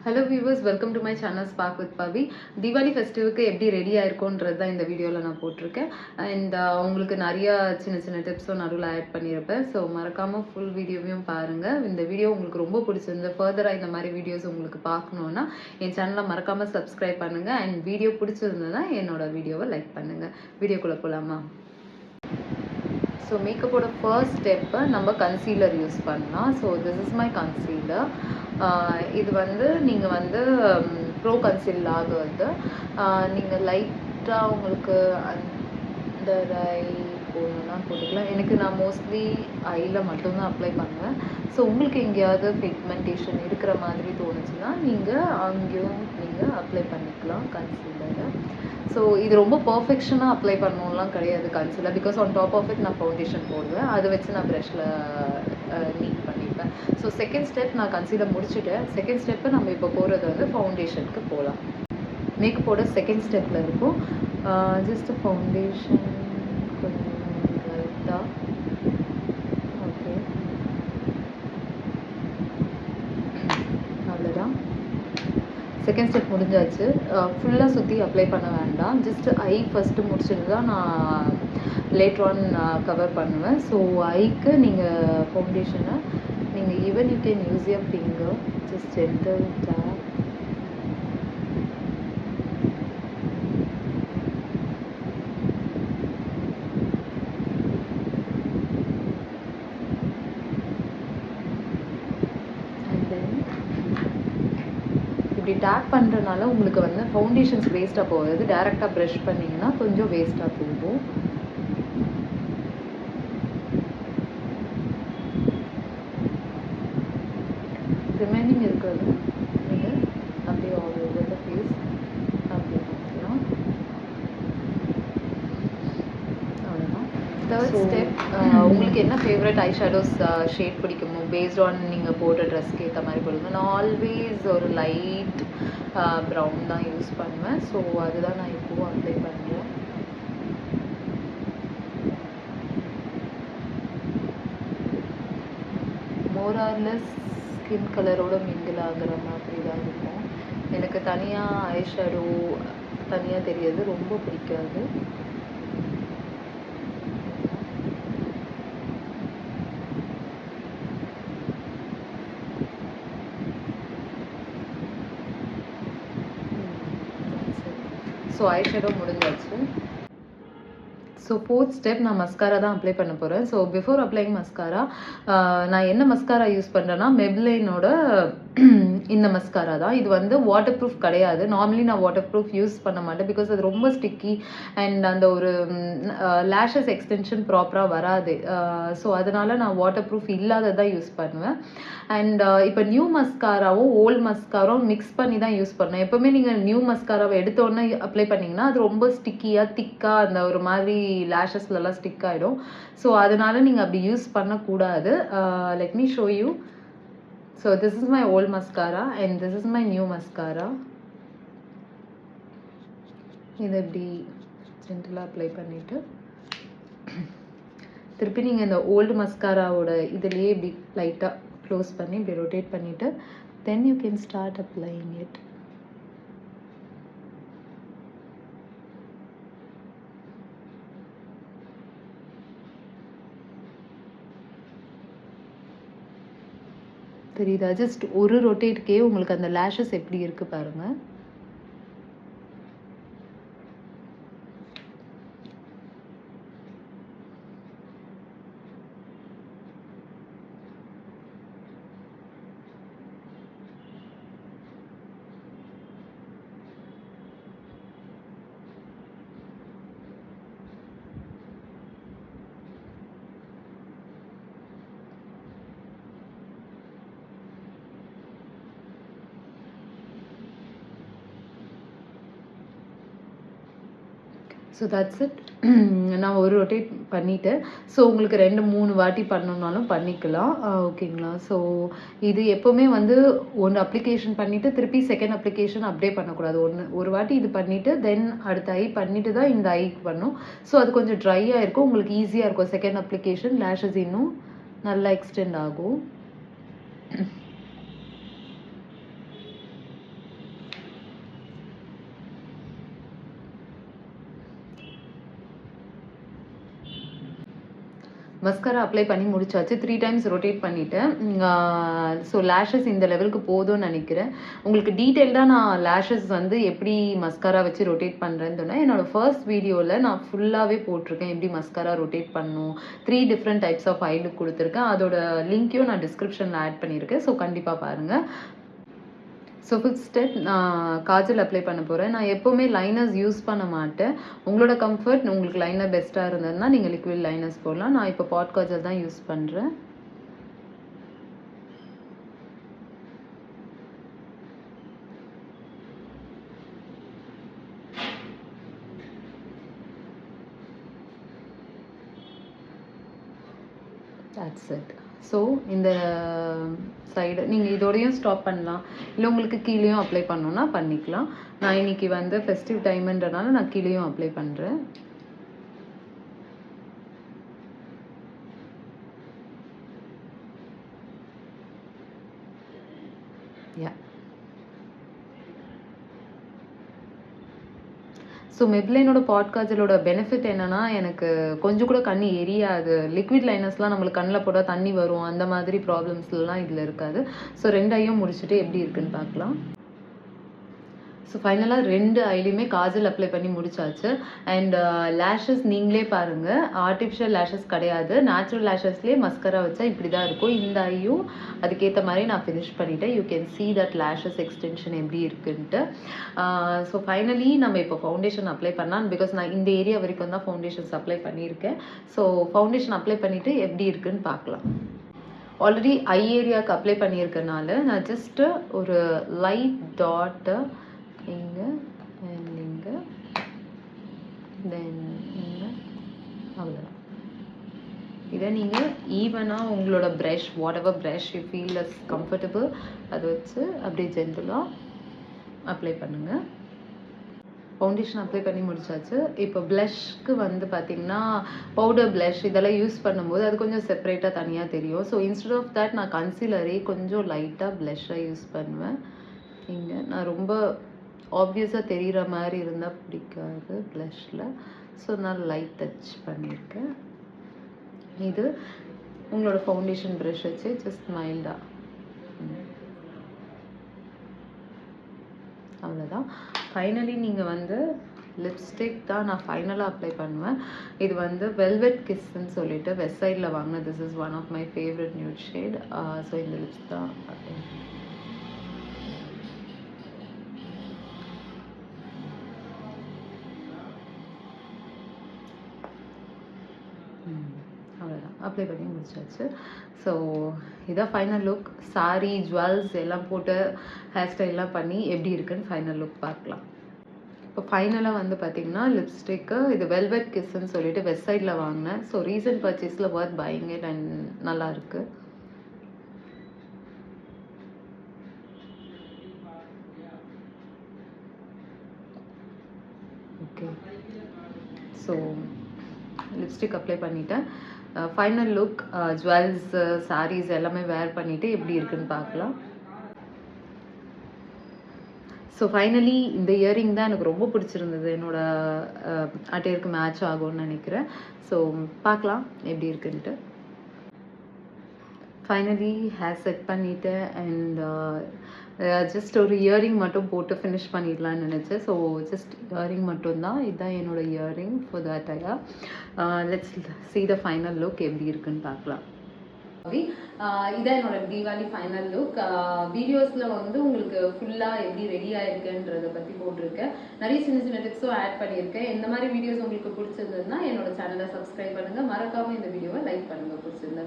Hello viewers, welcome to my channel Spark with Pavi. Deepavali ஃபெஸ்டிவலுக்கு எப்படி ready ஆயிருக்கோன்றது தான் இந்த வீடியோவில் நான் போட்டிருக்கேன். அண்ட் உங்களுக்கு நிறையா சின்ன சின்ன டிப்ஸும் நடுவில் ஆட் பண்ணியிருப்பேன். ஸோ மறக்காமல் ஃபுல் வீடியோவையும் பாருங்கள். இந்த வீடியோ உங்களுக்கு ரொம்ப பிடிச்சிருந்து ஃபர்தராக இந்த மாதிரி வீடியோஸ் உங்களுக்கு பார்க்கணுன்னா என் சேனலை மறக்காமல் சப்ஸ்கிரைப் பண்ணுங்கள். அண்ட் வீடியோ பிடிச்சிருந்ததுன்னா என்னோட வீடியோவை லைக் பண்ணுங்கள். வீடியோக்குள்ளே போகலாமா? ஸோ மேக்கப்போட ஃபர்ஸ்ட் ஸ்டெப்பை நம்ம கன்சீலர் யூஸ் பண்ணலாம். So this is my concealer. இது வந்து நீங்கள் வந்து ப்ரோ கன்சீல் ஆகுது. நீங்கள் லைட்டாக உங்களுக்கு அந்த ஐ போடணுன்னா போட்டுக்கலாம். நான் மோஸ்ட்லி ஐயில் மட்டும்தான் அப்ளை பண்ணுவேன். ஸோ உங்களுக்கு எங்கேயாவது பிக்மெண்டேஷன் இருக்கிற மாதிரி தோணுச்சுன்னா நீங்கள் அங்கேயும் நீங்கள் அப்ளை பண்ணிக்கலாம் கன்சீலரை. ஸோ இது ரொம்ப பர்ஃபெக்ஷனாக அப்ளை பண்ணணும்லாம் கிடையாது concealer. Because on top of it நான் ஃபவுண்டேஷன் போடுவேன். அதை வச்சு நான் ப்ரஷில் நீட் பண்ணிப்பேன். ஸோ செகண்ட் ஸ்டெப் நான் கன்சீலர் முடிச்சுட்டேன். செகண்ட் ஸ்டெப்பை நம்ம இப்போ போகிறது வந்து ஃபவுண்டேஷனுக்கு போகலாம். மேக்கப்போட செகண்ட் ஸ்டெப்பில் இருக்கும். ஜஸ்ட் ஃபவுண்டேஷன் கொஞ்சம் லைட்டாக ஓகே, அவ்வளோதான். செகண்ட் ஸ்டெப் முடிஞ்சாச்சு. ஃபுல்லாக சுற்றி அப்ளை பண்ண வேண்டாம். ஜஸ்ட் ஐ ஃபஸ்ட்டு முடிச்சுட்டு தான் நான் லேட்டர் ஆன் கவர் பண்ணுவேன். ஸோ ஐக்கு நீங்கள் ஃபவுண்டேஷனை நீங்கள் even you can use your finger, just gentle tap. இப்படி டேப் பண்ணுறதுனால உங்களுக்கு வந்து ஃபவுண்டேஷன்ஸ் வேஸ்ட்டாக போகாது. டேரெக்டாக ப்ரஷ் பண்ணிங்கன்னா கொஞ்சம் வேஸ்ட்டாக போகும். ரிமைனிங் இருக்கிறது நீங்கள் அப்படியே ஆல் ஓவர் த ஃபேஸ் அப்படியே பண்ணிக்கலாம். அவ்வளோதான். தேர்ட் ஸ்டெப், உங்களுக்கு என்ன ஃபேவரட் ஐ ஷேடோஸ் ஷேட் பிடிக்குமோ பேஸ்ட் ஆன் நீங்கள் போடுற ட்ரெஸ்க்கு ஏற்ற மாதிரி போடுங்க. நான் ஆல்வேஸ் ஒரு லைட் ப்ரௌன் தான் யூஸ் பண்ணுவேன். ஸோ அதுதான் நான் இப்போவும் அப்ளை பண்ணுறேன். மோர் ஆர் லெஸ் ஸ்கின் கலரோட மிங்கிள் ஆகிற மாதிரி தான் இருக்கும். எனக்கு தனியாக ஐ ஷேடோ தனியாக தெரியாது, ரொம்ப பிடிக்காது. ஸோ ஐ ஷேடோ முடிஞ்சாச்சு. ஸோ ஃபோர்த் ஸ்டெப் நான் மஸ்காரா தான் அப்ளை பண்ண போகிறேன். ஸோ பிஃபோர் அப்ளைங் மஸ்காரா நான் என்ன மஸ்காரா யூஸ் பண்ணுறேன்னா மெப்லைனோட இந்த மஸ்காரா தான். இது வந்து வாட்டர் ப்ரூஃப் கிடையாது. நார்மலி நான் வாட்டர் ப்ரூஃப் யூஸ் பண்ண மாட்டேன். பிகாஸ் அது ரொம்ப ஸ்டிக்கி அண்ட் அந்த ஒரு லேஷஸ் எக்ஸ்டென்ஷன் ப்ராப்பராக வராது. ஸோ அதனால் நான் வாட்டர் ப்ரூஃப் இல்லாததான் யூஸ் பண்ணுவேன். அண்ட் இப்போ நியூ மஸ்காராவும் ஓல்டு மஸ்காராவும் மிக்ஸ் பண்ணி தான் யூஸ் பண்ணேன். எப்போவுமே நீங்கள் நியூ மஸ்காராவை எடுத்தோடனே அப்ளை பண்ணிங்கன்னா அது ரொம்ப ஸ்டிக்கியாக திக்காக அந்த ஒரு மாதிரி லேஷஸ்லலாம் ஸ்டிக் ஆகிடும். ஸோ அதனால் நீங்கள் அப்படி யூஸ் பண்ணக்கூடாது. Let me show you. So this is my old mascara and this is my new mascara. இதை இப்படி ஜென்டலாக அப்ளை பண்ணிவிட்டு திருப்பி நீங்கள் இந்த ஓல்டு மஸ்காராவோட இதுலேயே இப்படி லைட்டாக க்ளோஸ் பண்ணி இப்படி ரொட்டேட் பண்ணிவிட்டு then you can start applying it. தெரியுதா? ஜஸ்ட் ஒரு ரொட்டேட்டுக்கே உங்களுக்கு அந்த லேஷஸ் எப்படி இருக்குது பாருங்கள். So that's it. நான் ஒரு ரொட்டேட் பண்ணிவிட்டேன். ஸோ உங்களுக்கு 2-3 வாட்டி பண்ணணுன்னாலும் பண்ணிக்கலாம். ஓகேங்களா? ஸோ இது எப்போவுமே வந்து ஒன்று அப்ளிகேஷன் பண்ணிவிட்டு திருப்பி செகண்ட் அப்ளிகேஷன் அப்படியே பண்ணக்கூடாது. ஒரு வாட்டி இது பண்ணிவிட்டு தென் அடுத்த ஐ பண்ணிவிட்டு தான் இந்த ஐக்கு பண்ணும். ஸோ அது கொஞ்சம் ட்ரையாக இருக்கும், உங்களுக்கு ஈஸியாக இருக்கும். செகண்ட் அப்ளிகேஷன் லேஷஸ் இன்னும் நல்லா எக்ஸ்டெண்ட் ஆகும். மஸ்காரா அப்ளை பண்ணி முடிச்சாச்சு. 3 டைம்ஸ் ரொட்டேட் பண்ணிட்டேன். ஸோ லேஷஸ் இந்த லெவலுக்கு போதும்னு நினைக்கிறேன். உங்களுக்கு டீட்டெயில்டாக நான் லேஷஸ் வந்து எப்படி மஸ்காரா வச்சு ரொட்டேட் பண்ணுறேன்னு சொன்னேன். என்னோட ஃபர்ஸ்ட் வீடியோவில் நான் ஃபுல்லாகவே போட்டிருக்கேன் எப்படி மஸ்காரா ரொட்டேட் பண்ணணும். 3 different types of eye look கொடுத்துருக்கேன். அதோட லிங்க்கையும் நான் டிஸ்கிரிப்ஷனில் ஆட் பண்ணியிருக்கேன். ஸோ கண்டிப்பாக பாருங்கள். ஸோ ஃபர்ஸ்ட் ஸ்டெப் நான் காஜல் அப்ளை பண்ண போகிறேன். நான் எப்போவுமே லைனர்ஸ் யூஸ் பண்ண மாட்டேன். உங்களோட கம்ஃபர்ட், உங்களுக்கு லைனர் பெஸ்ட்டாக இருந்ததுன்னா நீங்கள் லிக்விட் லைனர்ஸ் போடலாம். நான் இப்போ பாட் காஜல் தான் யூஸ் பண்ணுறேன். That's it. ஸோ இந்த சைடு நீங்கள் இதோடையும் ஸ்டாப் பண்ணலாம், இல்லை உங்களுக்கு கீழேயும் அப்ளை பண்ணணுன்னா பண்ணிக்கலாம். நான் இன்னைக்கு வந்து ஃபெஸ்டிவ் டைம்ன்றனால நான் கீழேயும் அப்ளை பண்ணுறேன். யா ஸோ மெப்லைனோட பாட் காஜலோட பெனிஃபிட் என்னன்னா, எனக்கு கொஞ்சம் கூட கண்ணு எரியாது. லிக்விட் லைனர்ஸ்லாம் நம்மளுக்கு கண்ணில் போட்டால் தண்ணி வரும், அந்த மாதிரி ப்ராப்ளம்ஸ்லாம் இதில் இருக்காது. ஸோ 2 ஐயும் முடிச்சுட்டு எப்படி இருக்குன்னு பார்க்கலாம். ஸோ ஃபைனலாக 2 ஐலையுமே காஜல் அப்ளை பண்ணி முடிச்சாச்சு. அண்ட் லேஷஸ் நீங்களே பாருங்கள், ஆர்டிஃபிஷியல் லேஷஸ் கிடையாது. நேச்சுரல் லேஷஸ்லேயே மஸ்கரா வச்சா இப்படி தான் இருக்கும். இந்த ஐயும் அதுக்கேற்ற மாதிரி நான் ஃபினிஷ் பண்ணிவிட்டேன். You can see that lashes extension எப்படி இருக்குன்ட்டு. ஸோ ஃபைனலி நம்ம இப்போ ஃபவுண்டேஷன் அப்ளை பண்ணலாம். பிகாஸ் நான் இந்த ஏரியா வரைக்கும் தான் ஃபவுண்டேஷன்ஸ் அப்ளை பண்ணியிருக்கேன். ஸோ ஃபவுண்டேஷன் அப்ளை பண்ணிவிட்டு எப்படி இருக்குன்னு பார்க்கலாம். ஆல்ரெடி ஐ ஏரியாவுக்கு அப்ளை பண்ணியிருக்கனால நான் ஜஸ்ட்டு ஒரு லைட் டாட்டு இங்கே அண்ட் இங்கே தென் இங்கே, அவ்வளோதான். இதை நீங்கள் ஈவனாக உங்களோட brush, what ever brush you feel is comfortable, அதை வச்சு அப்படியே ஜென்டலாக அப்ளை பண்ணுங்கள். ஃபவுண்டேஷன் அப்ளை பண்ணி முடிச்சாச்சு. இப்போ ப்ளஷ்க்கு வந்து பார்த்திங்கன்னா பவுடர் ப்ளஷ் இதெல்லாம் யூஸ் பண்ணும்போது அது கொஞ்சம் செப்பரேட்டாக தனியாக தெரியும். ஸோ இன்ஸ்டெட் ஆஃப் தட் நான் கன்சீலரே கொஞ்சம் லைட்டாக ப்ளஷ்ஷாக யூஸ் பண்ணுவேன். இங்கே நான் ரொம்ப ஆப்வியஸாக தெரிகிற மாதிரி இருந்தால் பிடிக்காது ப்ளஷில். ஸோ நான் லைட் டச் பண்ணியிருக்கேன். இது உங்களோட ஃபவுண்டேஷன் ப்ரஷ் வச்சு ஜஸ்ட் மைல்டாக, அவ்வளோதான். ஃபைனலி நீங்கள் வந்து லிப்ஸ்டிக் தான் நான் ஃபைனலாக அப்ளை பண்ணுவேன். இது வந்து வெல்வெட் கிஸ்ன்னு சொல்லிட்டு வெஸ்ட் சைடில் வாங்கின, this is one of my favourite nude shade. So இந்த லிப்ஸ் தான் அவ்வளோதான், அப்ளை பண்ணி முடிச்சாச்சு. ஸோ இதான் ஃபைனல் லுக். சாரி, ஜுவல்ஸ் எல்லாம் போட்டு ஹேர் ஸ்டைல்லாம் பண்ணி எப்படி இருக்குன்னு ஃபைனல் லுக் பார்க்கலாம். இப்போ ஃபைனலாக வந்து பார்த்திங்கன்னா லிப்ஸ்டிக்கு இது வெல்வெட் கிஸ்ன்னு சொல்லிட்டு வெஸ்ட் சைடில் வாங்கினேன். ஸோ ரீசன்ட் பர்ச்சேஸில் ஒர்த் பையிங் இட் அண்ட் நல்லாயிருக்கு. ஓகே, ஸோ லிப்ஸ்டிக் அப்ளை பண்ணிட்டேன். ஃபைனல் லுக், ஜுவல்ஸ், சாரீஸ் எல்லாமே வேர் பண்ணிவிட்டு எப்படி இருக்குன்னு பார்க்கலாம். ஸோ ஃபைனலி இந்த இயரிங் தான் எனக்கு ரொம்ப பிடிச்சிருந்தது. என்னோட அட்டையருக்கு மேட்ச் ஆகும்னு நினைக்கிறேன். ஸோ பார்க்கலாம் எப்படி இருக்குன்ட்டு. ஃபைனலி ஹேர் செட் பண்ணிவிட்டேன் அண்ட் ஜஸ்ட் ஒரு இயரிங் மட்டும் போட்டு ஃபினிஷ் பண்ணிடலான்னு நினச்சேன். ஸோ ஜஸ்ட் இயரிங் மட்டும்தான். இதுதான் என்னோட இயரிங் ஃபார் த அட்டையா. Let's see the final look எப்படி இருக்குன்னு பார்க்கலாம். இதான் என்னோட தீபாவளி ஃபைனல் லுக். வீடியோஸில் வந்து உங்களுக்கு ஃபுல்லாக எப்படி ரெடி ஆயிருக்குன்றதை பற்றி போட்டிருக்கேன். நிறைய சின்ன சின்ன டிப்ஸும் ஆட் பண்ணியிருக்கேன். இந்த மாதிரி வீடியோஸ் உங்களுக்கு பிடிச்சிருந்ததுன்னா என்னோட சேனலை சப்ஸ்கிரைப் பண்ணுங்கள். மறக்காமல் இந்த வீடியோவை லைக் பண்ணுங்கள் பிடிச்சிருந்தா.